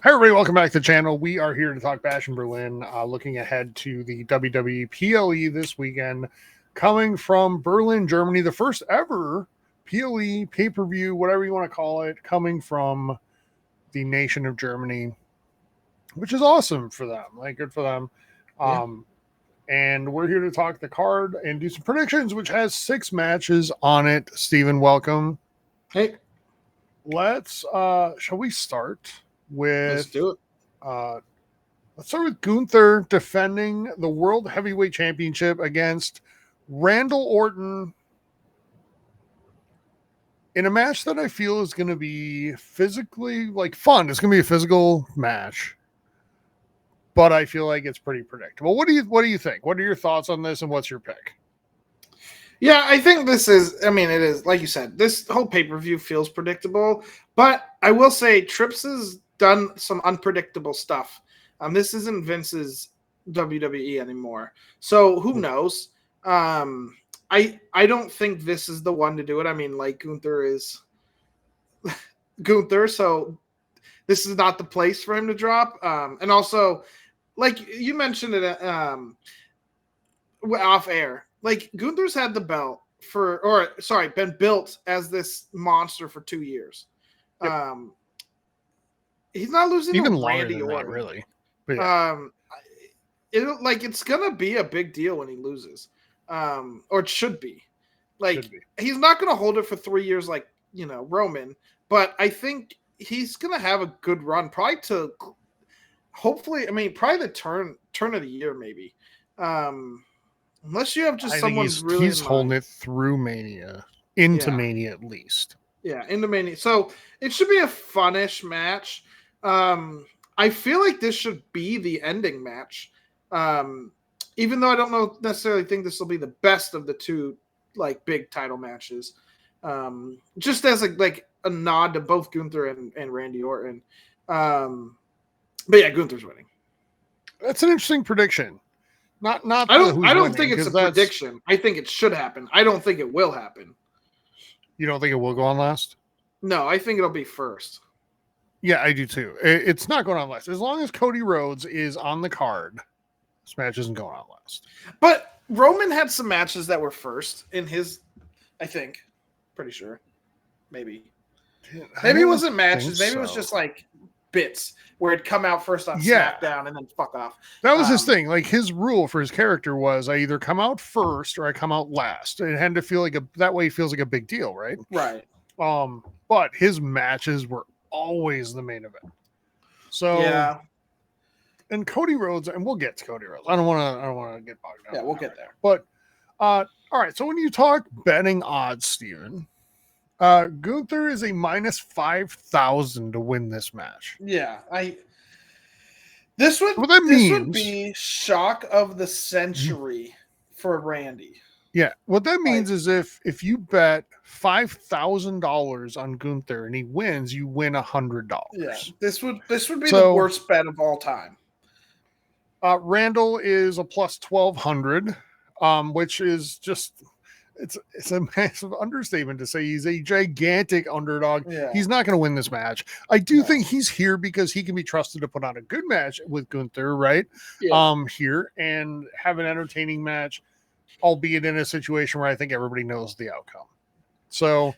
Hi, everybody. Welcome back to the channel. We are here to talk Bash in Berlin, looking ahead to the WWE PLE this weekend, coming from Berlin, Germany, the first ever PLE pay-per-view, whatever you want to call it, coming from the nation of Germany, which is awesome for them. Like, good for them. And we're here to talk the card and do some predictions, which has 6 matches on it. Steven, welcome. Hey. Shall we start with... Let's do it. Let's start with Gunther defending the World Heavyweight Championship against Randall Orton in a match that I feel is going to be physically fun. It's going to be a physical match, but I feel like it's pretty predictable. What do you think? What are your thoughts on this, and what's your pick? Yeah, I think this is, it is, like you said, this whole pay-per-view feels predictable, but I will say Trips has done some unpredictable stuff. This isn't Vince's WWE anymore. So who knows? I don't think this is the one to do it. Gunther is Gunther, so this is not the place for him to drop. And also, like you mentioned it off air, Gunther's had the belt been built as this monster for 2 years. Yep. He's not losing even to longer Randy than Orton. that, really. But yeah. It's gonna be a big deal when he loses, or it should be. He's not gonna hold it for 3 years, Roman. But I think he's gonna have a good run, probably the turn of the year, maybe. Unless you have just someone really he's holding it through Mania, into Mania at least. Yeah, into Mania. So it should be a funnish match. I feel like this should be the ending match. Even though I don't necessarily think this will be the best of the two big title matches. Just as a nod to both Gunther and Randy Orton. But yeah, Gunther's winning. That's an interesting prediction. I don't think it's a prediction. I think it should happen. I don't think it will happen. You don't think it will go on last? No, I think it'll be first. Yeah, I do too. It's not going on last. As long as Cody Rhodes is on the card, this match isn't going on last. But Roman had some matches that were first in his, I think. Pretty sure. Maybe. Maybe it wasn't matches. Maybe it was just bits where it'd come out first on SmackDown and then fuck off. That was his thing. His rule for his character was I either come out first or I come out last. It had to feel that way. It feels like a big deal, right? Right. But his matches were always the main event. So yeah. And Cody Rhodes, and we'll get to Cody Rhodes. I don't want to get bogged down. Yeah, we'll get there. But all right. So when you talk betting odds, Steven, Gunther is a minus 5,000 to win this match. Yeah, this would be shock of the century for Randy. Yeah, what that means is if you bet $5,000 on Gunther and he wins, you win $100. Yeah, this would be the worst bet of all time. Randall is a plus 1,200, which is just. It's a massive understatement to say he's a gigantic underdog. Yeah. He's not going to win this match. I do think he's here because he can be trusted to put on a good match with Gunther, right? Yeah. Here and have an entertaining match, albeit in a situation where I think everybody knows the outcome. So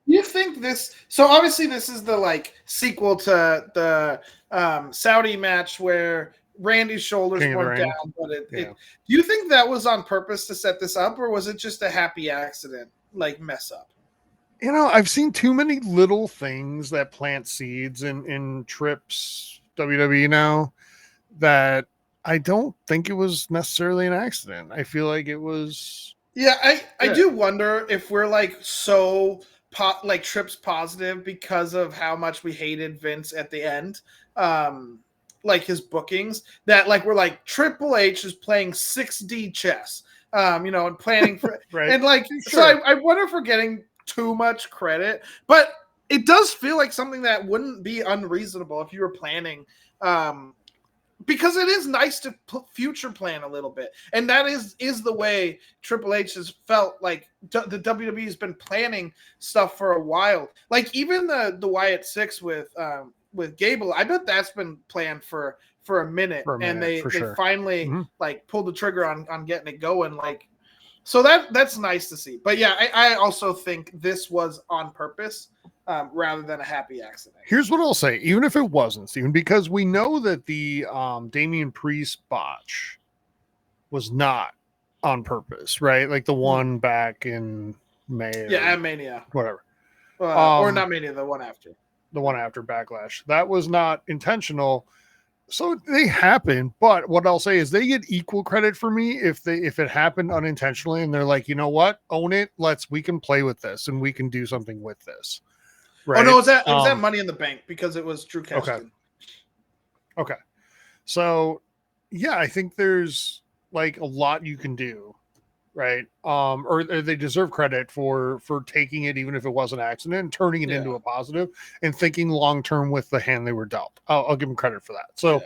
you think this? So obviously this is the sequel to the Saudi match where Randy's shoulders went down, but do you think that was on purpose to set this up, or was it just a happy accident, mess up? I've seen too many little things that plant seeds in Trips WWE now that I don't think it was necessarily an accident. I feel like it was. Yeah, I do wonder if we're so Trips positive because of how much we hated Vince at the end. His bookings that we're Triple H is playing 6D chess, and planning for right. And so I wonder if we're getting too much credit, but it does feel like something that wouldn't be unreasonable if you were planning, because it is nice to future plan a little bit, and that is the way Triple H has felt like the WWE has been planning stuff for a while. Even the Wyatt Six with Gable, I bet that's been planned for a minute, and they finally like pulled the trigger on getting it going. Like, so that's nice to see. But yeah, I also think this was on purpose rather than a happy accident. Here's what I'll say, even if it wasn't, Stephen, because we know that the Damian Priest botch was not on purpose, right? Like the one back in May. Yeah, at Mania. Whatever. Or not Mania, the one after. The one after Backlash. That was not intentional. So they happen, but what I'll say is they get equal credit for me if it happened unintentionally and they're like, you know what, own it. We can play with this and we can do something with this. Right? Oh no, it was that Money in the Bank because it was Drew Caston. Okay. So yeah, I think there's like a lot you can do, right? Or they deserve credit for taking it, even if it was an accident, and turning it into a positive and thinking long term with the hand they were dealt. I'll give them credit for that. So,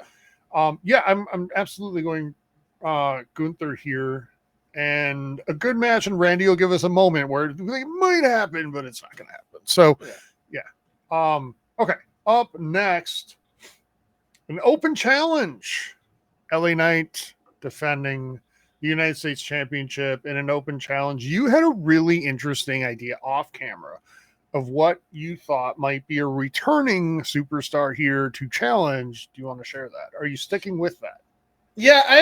I'm absolutely going Gunther here, and a good match. And Randy will give us a moment where it might happen, but it's not going to happen. So, okay. Up next, an open challenge. LA Knight defending the United States Championship in an open challenge. You had a really interesting idea off camera of what you thought might be a returning superstar here to challenge. Do you want to share that? Are you sticking with that? Yeah, I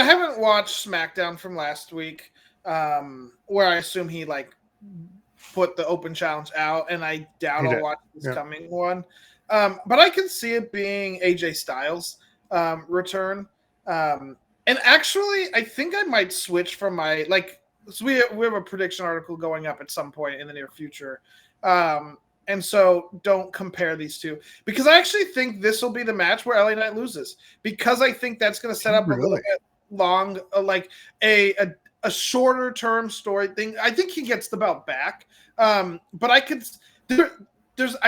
haven't watched SmackDown from last week, where I assume he like put the open challenge out, and I doubt I'll watch this coming one. But I can see it being AJ Styles return. And actually, I think I might switch from my so we have a prediction article going up at some point in the near future. And so don't compare these two, because I actually think this will be the match where LA Knight loses, because I think that's going to set up a little bit long, like a shorter term story thing. I think he gets the belt back. But I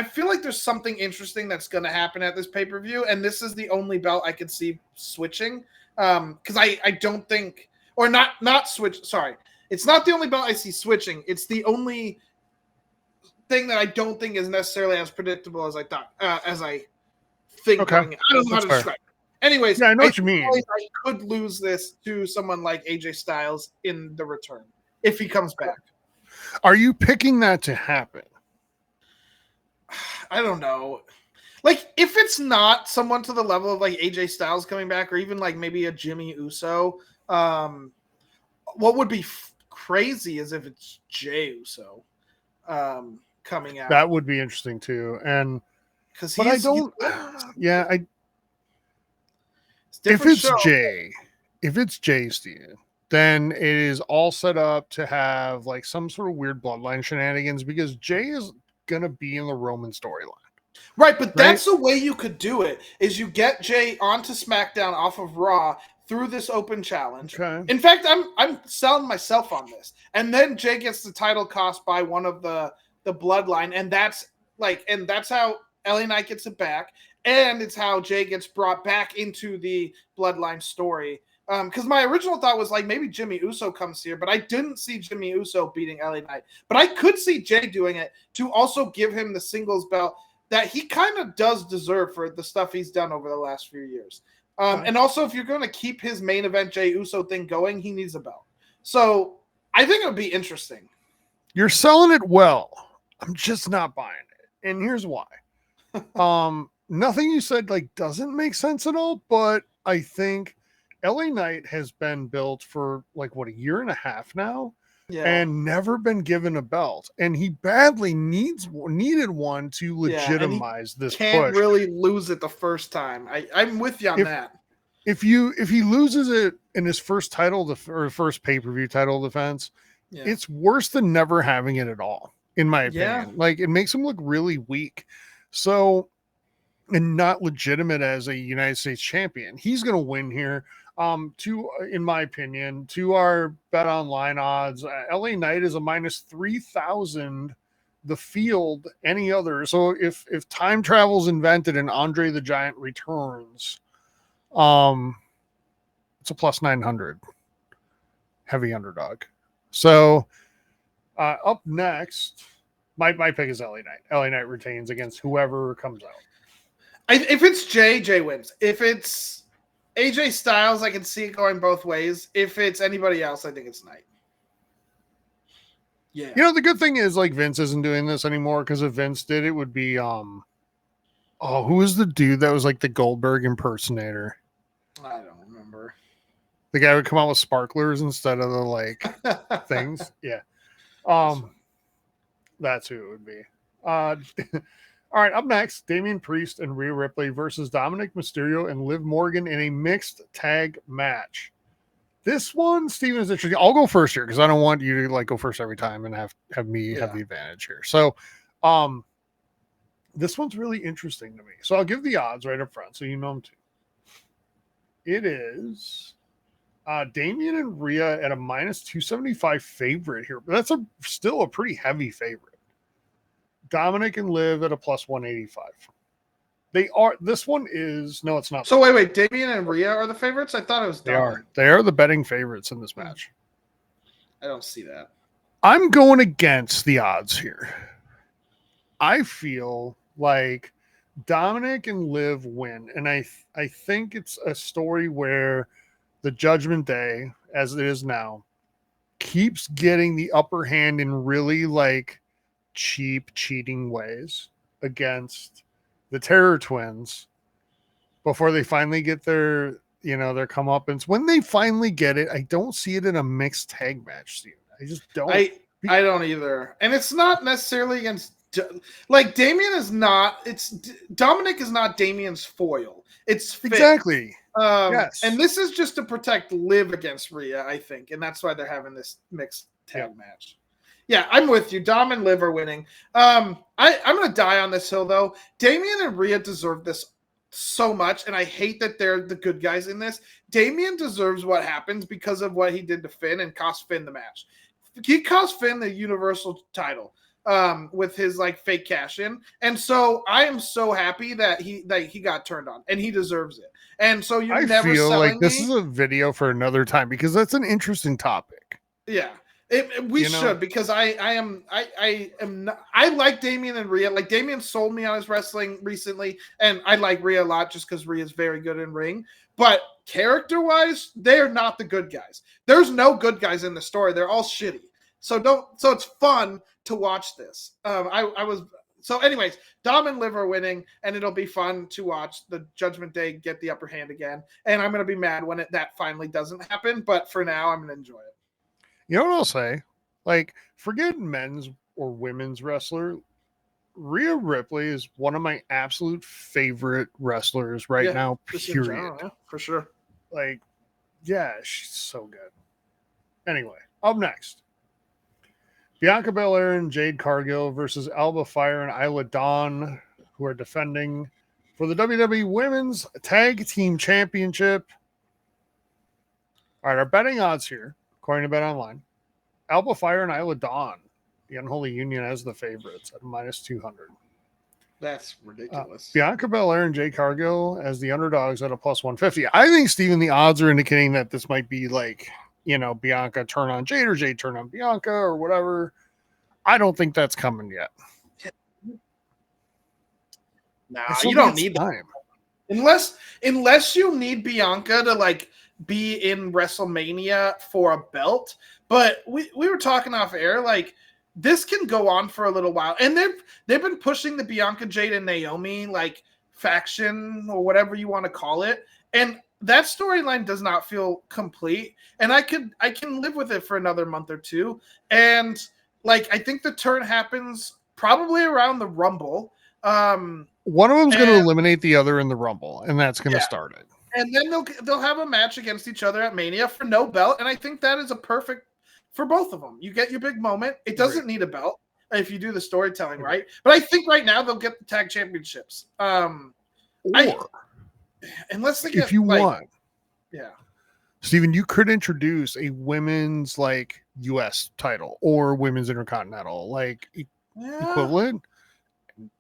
feel like there's something interesting that's going to happen at this pay-per-view. And this is the only belt I could see switching. Because I don't think, or not switch. Sorry, it's not the only belt I see switching. It's the only thing that I don't think is necessarily as predictable as I thought. As I think. Okay. I don't know how to describe it. Anyways, I know what you mean. I could lose this to someone like AJ Styles in the return if he comes back. Are you picking that to happen? I don't know. Like, if it's not someone to the level of like AJ Styles coming back, or even like maybe a Jimmy Uso, what would be crazy is if it's Jey Uso coming out. That would be interesting too. And because if it's Jey, Steve, then it is all set up to have like some sort of weird bloodline shenanigans, because Jey is gonna be in the Roman storyline. Right, but that's the way you could do it, is you get Jey onto SmackDown off of Raw through this open challenge. Okay. In fact, I'm selling myself on this. And then Jey gets the title cost by one of the bloodline, and that's how LA Knight gets it back, and it's how Jey gets brought back into the bloodline story. Because my original thought was like maybe Jimmy Uso comes here, but I didn't see Jimmy Uso beating LA Knight. But I could see Jey doing it to also give him the singles belt that he kind of does deserve for the stuff he's done over the last few years. And also, if you're going to keep his main event Jey Uso thing going, he needs a belt. So I think it would be interesting. You're selling it well. I'm just not buying it. And here's why. Nothing you said like doesn't make sense at all, but I think LA Knight has been built for like a year and a half now. Yeah. And never been given a belt, and he badly needed one to legitimize this push. Can't really lose it the first time. I'm with you on that. If he loses it in his first title or first pay-per-view title defense, it's worse than never having it at all, in my opinion. Like, it makes him look really weak, so, and not legitimate as a United States champion. He's going to win here. In my opinion, to our bet online odds, LA Knight is a -3,000. The field, any other. So if time travel is invented and Andre the Giant returns, it's a +900. Heavy underdog. So up next, my pick is LA Knight. LA Knight retains against whoever comes out. If it's Jay wins. If it's AJ Styles, I can see it going both ways. If it's anybody else, I think it's Knight. Yeah. You know, the good thing is like Vince isn't doing this anymore, because if Vince did, it would be who was the dude that was like the Goldberg impersonator? I don't remember. The guy would come out with sparklers instead of the like things. Yeah. That's who it would be. All right, up next, Damian Priest and Rhea Ripley versus Dominik, Mysterio, and Liv Morgan in a mixed tag match. This one, Steven, is interesting. I'll go first here because I don't want you to like go first every time and have me have the advantage here. So, this one's really interesting to me. So I'll give the odds right up front so you know them too. It is Damian and Rhea at a minus 275 favorite here, but that's still a pretty heavy favorite. Dominik and Liv at a plus 185. This one is, no, it's not. So wait, Damian and Rhea are the favorites? I thought it was Dominik. They are the betting favorites in this match. I don't see that. I'm going against the odds here. I feel like Dominik and Liv win, and I think it's a story where the Judgment Day, as it is now, keeps getting the upper hand in really like cheap cheating ways against the Terror Twins before they finally get their comeuppance. When they finally get it, I don't see it in a mixed tag match, Steve. I just don't. I don't either. And it's not necessarily against, like, Damian is not, Dominik is not Damian's foil. It's Finn. Exactly. Yes. And this is just to protect Liv against Rhea, I think. And that's why they're having this mixed tag match. Yeah, I'm with you. Dom and Liv are winning. I'm going to die on this hill, though. Damian and Rhea deserve this so much, and I hate that they're the good guys in this. Damian deserves what happens because of what he did to Finn and cost Finn the match. He cost Finn the Universal title with his like fake cash in, and so I am so happy that he got turned on, and he deserves it. And so I feel like this is a video for another time because that's an interesting topic. Yeah. We should, because I like Damian and Rhea. Like, Damian sold me on his wrestling recently, and I like Rhea a lot just because Rhea's very good in ring. But character-wise, they're not the good guys. There's no good guys in the story. They're all shitty. So it's fun to watch this. So anyways, Dom and Liv are winning, and it'll be fun to watch the Judgment Day get the upper hand again. And I'm going to be mad when that finally doesn't happen. But for now, I'm going to enjoy it. You know what I'll say? Like, forget men's or women's wrestler. Rhea Ripley is one of my absolute favorite wrestlers right now, period. General, for sure. Like, yeah, she's so good. Anyway, up next, Bianca Belair and Jade Cargill versus Alba, Fyre, and Isla Dawn, who are defending for the WWE Women's Tag Team Championship. All right, our betting odds here, according to Bet Online, Alba, Fyre, and Isla Dawn, the Unholy Union, as the favorites at minus 200. That's ridiculous. Bianca Belair and Jade Cargill as the underdogs at a plus 150. I think, Steven, the odds are indicating that this might be like, Bianca turn on Jade or Jade turn on Bianca or whatever. I don't think that's coming yet. Nah, you don't need time. Unless you need Bianca to like be in WrestleMania for a belt. But we were talking off air, like, this can go on for a little while. And they've been pushing the Bianca, Jade, and Naomi like faction or whatever you want to call it. And that storyline does not feel complete. And I can live with it for another month or two. And like, I think the turn happens probably around the Rumble. One of them's going to eliminate the other in the Rumble, and that's going to start it. And then they'll have a match against each other at Mania for no belt. And I think that is a perfect for both of them. You get your big moment. It doesn't need a belt if you do the storytelling right. But I think right now they'll get the tag championships. Unless they get, if you want. Yeah. Steven, you could introduce a women's like US title or women's intercontinental like equivalent.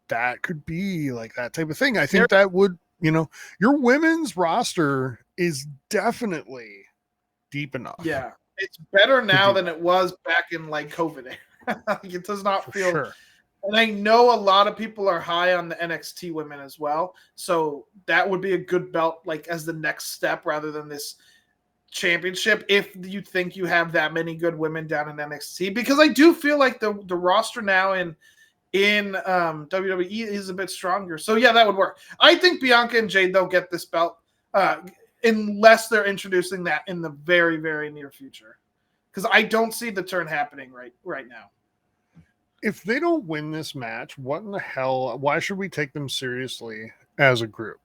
That could be like that type of thing. I think that would, your women's roster is definitely deep enough. Yeah. It's better now than it was back in like COVID. It does not feel And I know a lot of people are high on the NXT women as well. So that would be a good belt, like as the next step rather than this championship. If you think you have that many good women down in NXT, because I do feel like the roster now in WWE is a bit stronger. So yeah, that would work. I think Bianca and Jade, they'll get this belt unless they're introducing that in the very, very near future. Because I don't see the turn happening right now. If they don't win this match, what in the hell? Why should we take them seriously as a group?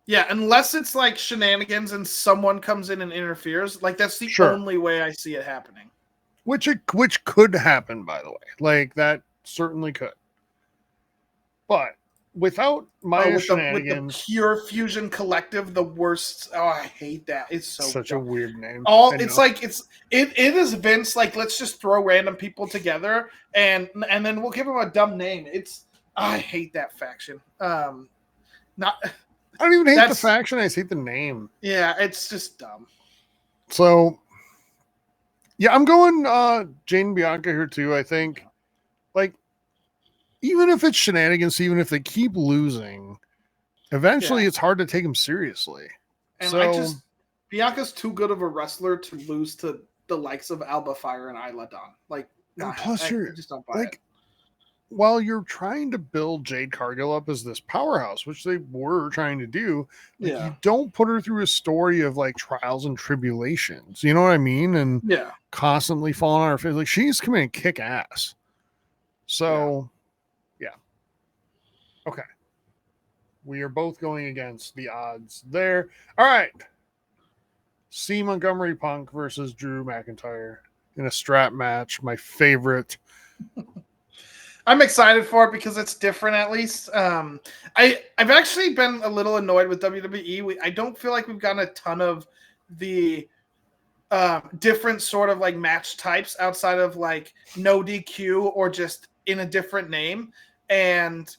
Yeah, unless it's like shenanigans and someone comes in and interferes. Like that's the only way I see it happening. Which could happen, by the way. Like that certainly could. But without Maya shenanigans, with the Pure Fusion Collective, the worst. Oh, I hate that. It's such a weird name. It is Vince. Like, let's just throw random people together and then we'll give them a dumb name. I hate that faction. I don't even hate the faction. I just hate the name. Yeah, it's just dumb. So, yeah, I'm going Jade and Bianca here too. I think, like, even if it's shenanigans, even if they keep losing, eventually it's hard to take them seriously. And Bianca's too good of a wrestler to lose to the likes of Alba, Fyre, and Isla Dawn. Like, plus I just don't buy it. While you're trying to build Jade Cargill up as this powerhouse, which they were trying to do, you don't put her through a story of like trials and tribulations. You know what I mean? And constantly falling on her face. Like, she needs to come in and kick ass. So, yeah. Okay. We are both going against the odds there. All right. C. Montgomery Punk versus Drew McIntyre in a strap match. My favorite. I'm excited for it because it's different, at least. I've actually been a little annoyed with WWE. I don't feel like we've gotten a ton of the different sort of like match types outside of like no DQ or just in a different name and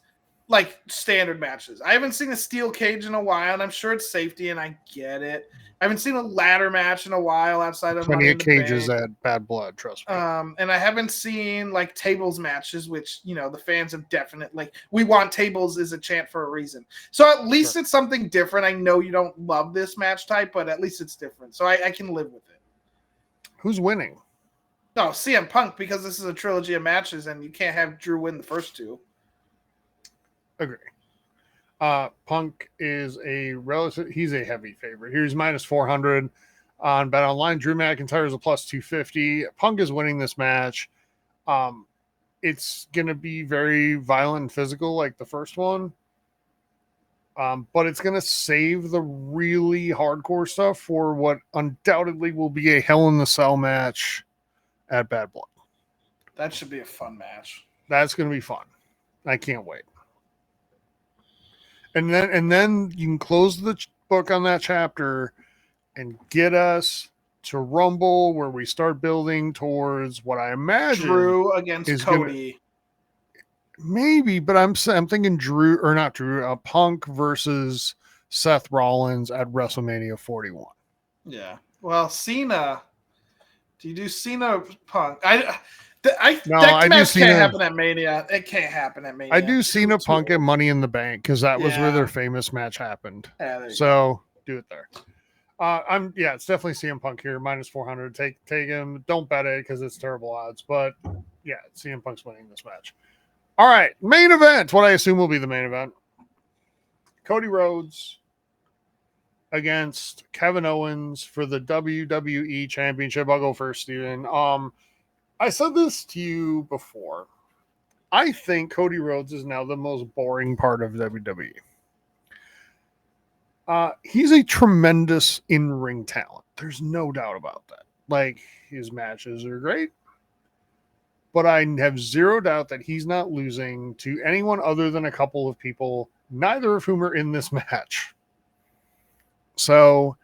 like standard matches. I haven't seen a steel cage in a while, and I'm sure it's safety, and I get it. I haven't seen a ladder match in a while outside of plenty of cages at Bad Blood, trust me. And I haven't seen like tables matches, which the fans have definitely like. We want tables is a chant for a reason. So at least it's something different. I know you don't love this match type, but at least it's different. So I can live with it. Who's winning? No, CM Punk, because this is a trilogy of matches, and you can't have Drew win the first two. Agree. Punk is he's a heavy favorite. Here's minus 400 on Bet Online. Drew McIntyre is a plus 250. Punk is winning this match. It's going to be very violent and physical like the first one. But it's going to save the really hardcore stuff for what undoubtedly will be a Hell in the Cell match at Bad Blood. That should be a fun match. That's going to be fun. I can't wait. And then you can close the book on that chapter and get us to Rumble, where we start building towards what I imagine Drew against Cody. Maybe, but I'm thinking Punk versus Seth Rollins at WrestleMania 41. Yeah. Well, Cena. Do you do Cena Punk? That match can't happen at Mania. It can't happen at Mania. I do Cena Punk at Money in the Bank because that was where their famous match happened. So do it there. It's definitely CM Punk here, minus 400. Take him. Don't bet it because it's terrible odds. But yeah, CM Punk's winning this match. All right, main event. What I assume will be the main event. Cody Rhodes against Kevin Owens for the WWE Championship. I'll go first, Steven. I said this to you before. I think Cody Rhodes is now the most boring part of WWE. He's a tremendous in-ring talent. There's no doubt about that. Like, his matches are great. But I have zero doubt that he's not losing to anyone other than a couple of people, neither of whom are in this match. So,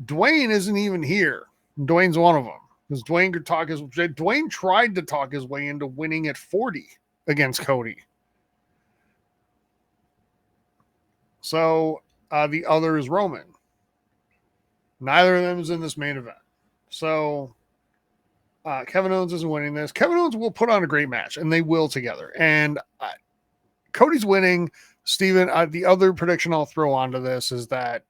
Dwayne isn't even here. Dwayne's one of them. Because Dwayne tried to talk his way into winning at 40 against Cody. So the other is Roman. Neither of them is in this main event. So Kevin Owens isn't winning this. Kevin Owens will put on a great match, and they will together. And Cody's winning. Steven, the other prediction I'll throw onto this is that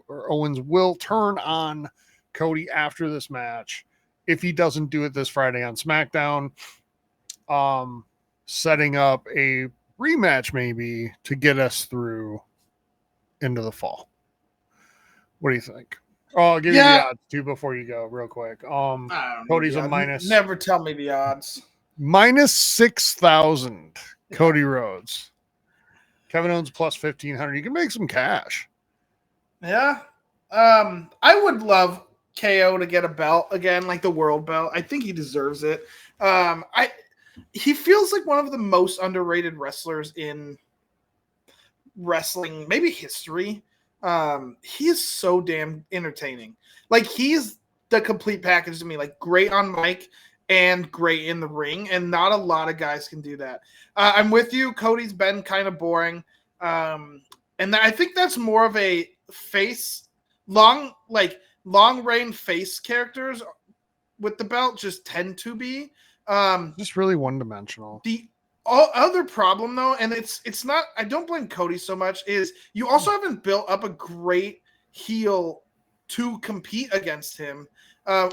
Owens will turn on Cody after this match if he doesn't do it this Friday on SmackDown, setting up a rematch maybe to get us through into the fall. What do you think? Oh, I'll give you the odds too before you go, real quick. Cody's a minus. Never tell me the odds. Minus 6,000. Cody Rhodes. Kevin Owens plus 1,500. You can make some cash. Yeah. I would love KO to get a belt again, like the world belt. I think he deserves it. He feels like one of the most underrated wrestlers in wrestling, maybe history. He is so damn entertaining. Like, he's the complete package to me. Like, great on mic and great in the ring, and not a lot of guys can do that. I'm with you. Cody's been kind of boring, and I think that's more of a face long reign face characters with the belt just tend to be just really one dimensional. The other problem though, and it's not, I don't blame Cody so much, is you also haven't built up a great heel to compete against him,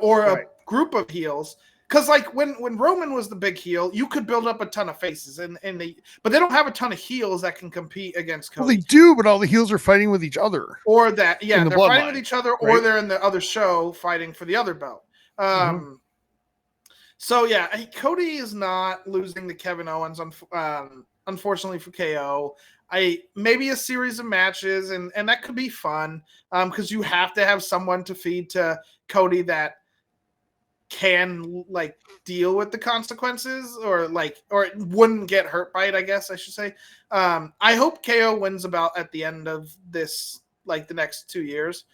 or a group of heels. Because like when Roman was the big heel, you could build up a ton of faces, but they don't have a ton of heels that can compete against Cody. Well, they do, but all the heels are fighting with each other. Or that, they're fighting with each other, or they're in the other show fighting for the other belt. So yeah, Cody is not losing to Kevin Owens, unfortunately for KO. Maybe a series of matches, and that could be fun, because you have to have someone to feed to Cody that can like deal with the consequences, or wouldn't get hurt by it, I guess I should say. I hope KO wins about at the end of this, like the next 2 years.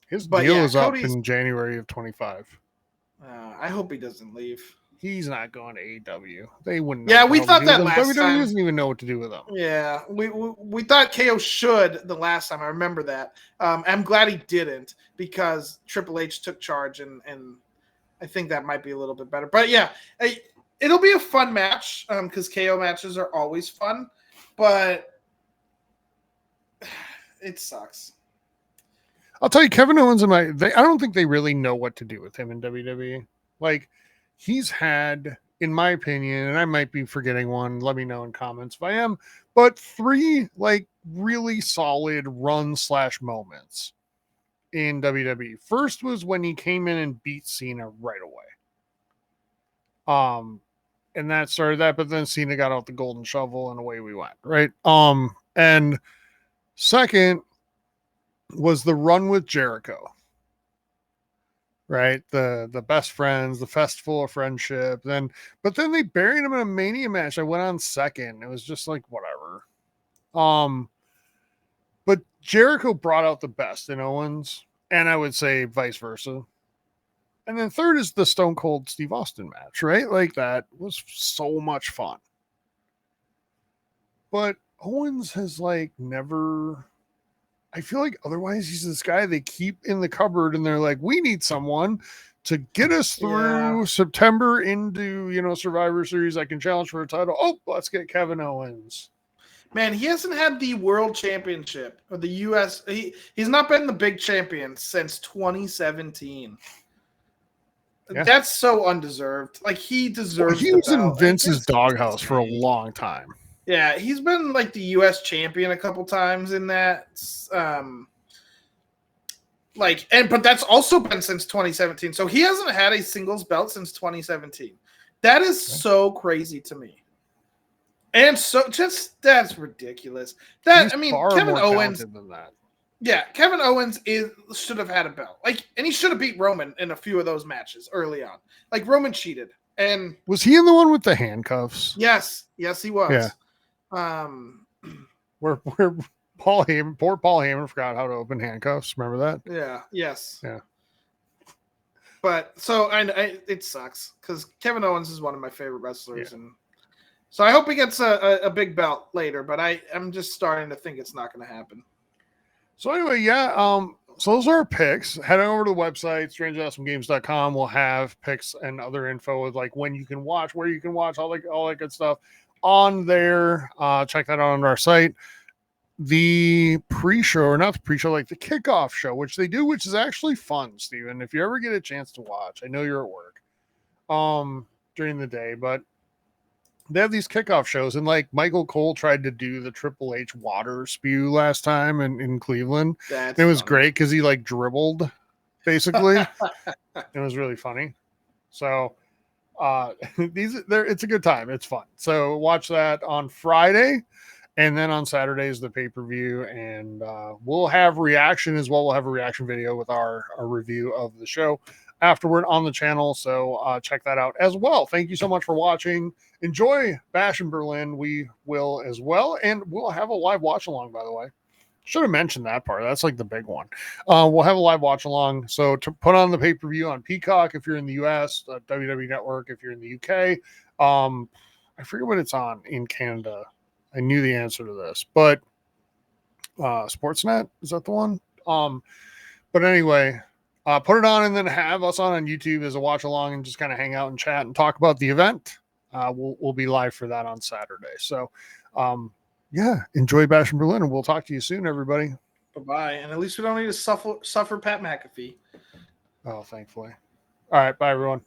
His deal is up in January of 25. I hope he doesn't leave. He's not going to AEW. They wouldn't. Yeah, we thought that last time. WWE doesn't even know what to do with him. Yeah, we thought KO should the last time. I remember that. I'm glad he didn't, because Triple H took charge, and I think that might be a little bit better. But yeah, it'll be a fun match, because KO matches are always fun, but it sucks. I'll tell you, Kevin Owens and I don't think they really know what to do with him in WWE. Like, he's had, in my opinion, and I might be forgetting one, let me know in comments if I am, but 3 like really solid run/moments in WWE. First was when he came in and beat Cena right away. And that started that, but then Cena got out the golden shovel and away we went, right? And second was the run with Jericho, right? The best friends, the festival of friendship. But then they buried him in a Mania match. I went on second. It was just like, whatever. But Jericho brought out the best in Owens, and I would say vice versa. And then third is the Stone Cold Steve Austin match, right? Like, that was so much fun. But Owens has like never, I feel like otherwise he's this guy they keep in the cupboard, and they're like, we need someone to get us through September into, Survivor Series. I can challenge for a title. Oh, let's get Kevin Owens. Man, he hasn't had the world championship or the US. He's not been the big champion since 2017. Yeah. That's so undeserved. Like, he deserves. He was in Vince's doghouse for a long time. Yeah, he's been like the U.S. champion a couple times in that. But that's also been since 2017. So he hasn't had a singles belt since 2017. That is so crazy to me. And so that's ridiculous. Kevin Owens than that. Yeah, Kevin Owens should have had a belt. And he should have beat Roman in a few of those matches early on. Like, Roman cheated. And was he in the one with the handcuffs? Yes, he was. Yeah. Where poor Paul Heyman forgot how to open handcuffs. Remember that? Yeah. Yes. Yeah. But so it sucks, because Kevin Owens is one of my favorite wrestlers, and so I hope he gets a big belt later. But I'm just starting to think it's not going to happen. So anyway, So those are our picks. Heading over to the website, strangeawesomegames.com. We'll have picks and other info with like when you can watch, where you can watch, all that good stuff on there. Check that out on our site. The pre-show, or not the pre-show, like the kickoff show, which they do, which is actually fun, Steven. If you ever get a chance to watch, I know you're at work during the day, but they have these kickoff shows, and like Michael Cole tried to do the Triple H water spew last time in Cleveland. It was great because he like dribbled basically. It was really funny. So it's a good time. It's fun. So watch that on Friday, and then on Saturday is the pay-per-view, and we'll have reaction as well. We'll have a reaction video with our review of the show afterward on the channel. So check that out as well. Thank you so much for watching. Enjoy Bash in Berlin. We will as well. And we'll have a live watch along, by the way. Should have mentioned that part. That's like the big one. We'll have a live watch along. So to put on the pay-per-view on Peacock if you're in the US, WWE Network if you're in the UK. I forget what it's on in Canada. I knew the answer to this, but Sportsnet, is that the one? But anyway, put it on and then have us on YouTube as a watch along and just kind of hang out and chat and talk about the event. We'll be live for that on Saturday. So, yeah, enjoy Bash in Berlin, and we'll talk to you soon, everybody. Bye-bye. And at least we don't need to suffer Pat McAfee. Oh, thankfully. All right. Bye, everyone.